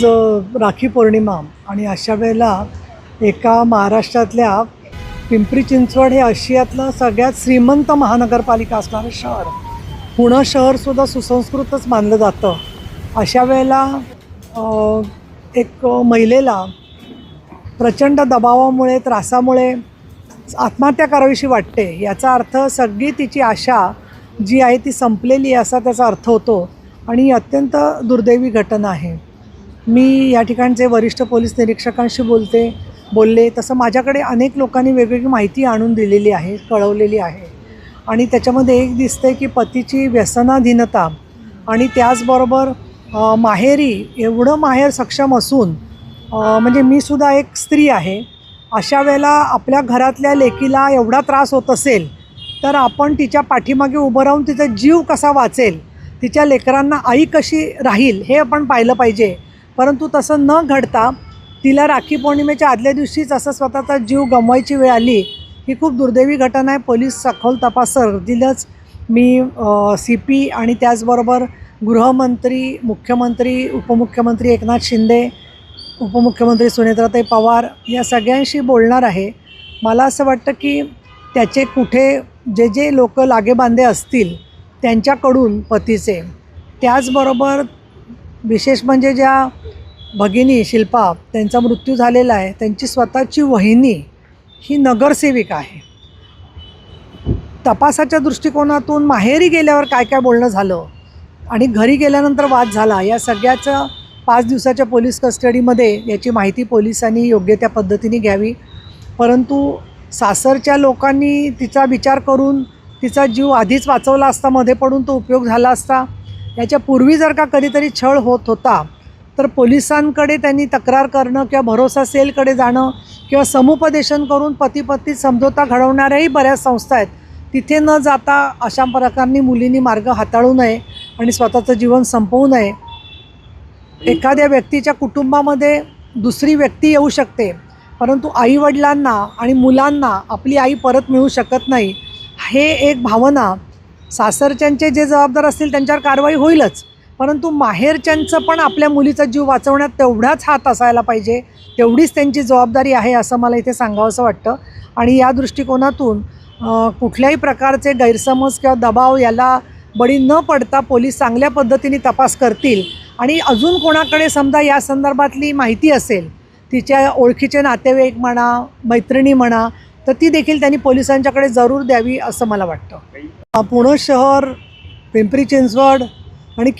राखी पौर्णिमा आणि अशा वेळेला एका महाराष्ट्रातल्या पिंपरी चिंचवड हे आशियातलं सगळ्यात श्रीमंत महानगरपालिका असणारं शहर, पुणे शहरसुद्धा सुसंस्कृतच मानलं जातं. अशा वेळेला एक महिलेला प्रचंड दबावामुळे, त्रासामुळे आत्महत्या करावीशी वाटते. याचा अर्थ सगळी तिची आशा जी आहे ती संपलेली आहे असा त्याचा अर्थ होतो आणि ही अत्यंत दुर्दैवी घटना आहे. मी या ठिकाणचे वरिष्ठ पोलीस निरीक्षकांशी बोलले तसं माझ्याकडे अनेक लोकांनी वेगवेगळी माहिती आणून दिलेली आहे, कळवलेली आहे आणि त्याच्यामध्ये एक दिसते की पतीची व्यसनाधीनता आणि त्याचबरोबर माहेरी एवढं माहेर सक्षम असून म्हणजे मी सुद्धा एक स्त्री आहे. अशा वेळेला आपल्या घरातल्या लेकीला एवढा त्रास होत असेल तर आपण तिच्या पाठीमागे उभं राहून तिचा जीव कसा वाचेल, तिच्या लेकरांना आई कशी राहील हे आपण पाहिलं पाहिजे. परंतु तसं न घडता तिला राखी पौर्णिमेच्या आदल्या दिवशीच असं स्वतःचा जीव गमवायची वेळ आली. ही खूप दुर्दैवी घटना आहे. पोलीस सखोल तपास दिलंच. मी CP आणि त्याचबरोबर गृहमंत्री, मुख्यमंत्री, उपमुख्यमंत्री एकनाथ शिंदे, उपमुख्यमंत्री सुनेत्राताई पवार या सगळ्यांशी बोलणार आहे. मला असं वाटतं की त्याचे कुठे जे लोक लागेबांधे असतील त्यांच्याकडून पतीचे, त्याचबरोबर विशेष म्हणजे ज्या भगिनी शिल्पा त्यांचा मृत्यू झालेला आहे त्यांची स्वतःची वहिनी ही नगरसेविका आहे. तपासाच्या दृष्टिकोनातून माहेरी गेल्यावर काय काय बोलणं झालं आणि घरी गेल्यानंतर वाद झाला, या सगळ्याचं 5 दिवसाच्या पोलीस कस्टडीमध्ये याची माहिती पोलिसांनी योग्य त्या पद्धतीने घ्यावी. परंतु सासरच्या लोकांनी तिचा विचार करून तिचा जीव आधीच वाचवला असता, मध्ये पडून तो उपयोग झाला असता. याच्यापूर्वी जर का कधीतरी छळ होत होता तर पोलिसांकडे त्यांनी तक्रार करणं किंवा भरोसा सेलकडे जाणं किंवा समुपदेशन करून पती समझोता घडवणाऱ्याही बऱ्याच संस्था आहेत, तिथे न जाता अशा प्रकारांनी मुलींनी मार्ग हाताळू नये आणि स्वतःचं जीवन संपवू नये. एखाद्या व्यक्तीच्या कुटुंबामध्ये दुसरी व्यक्ती येऊ शकते, परंतु आईवडिलांना आणि मुलांना आपली आई परत मिळू शकत नाही. हे एक भावना सासरच्यांचे जे जबाबदार असतील त्यांच्यावर कारवाई होईलच, परंतु माहेरच्यांचं पण आपल्या मुलीचा जीव वाचवण्यात तेवढाच हात असायला पाहिजे, तेवढीच त्यांची जबाबदारी आहे असं मला इथे सांगावंसं वाटतं. आणि या दृष्टिकोनातून कुठल्याही प्रकारचे गैरसमज किंवा दबाव याला बळी न पडता पोलीस चांगल्या पद्धतीने तपास करतील. आणि अजून कोणाकडे समजा या संदर्भातली माहिती असेल, तिच्या ओळखीचे नातेवाईक म्हणा, मैत्रिणी म्हणा, तर ती देखील त्यांनी पोलिसांच्याकडे जरूर द्यावी असं मला वाटतं. पुणे शहर, पिंपरी चिंचवड आणि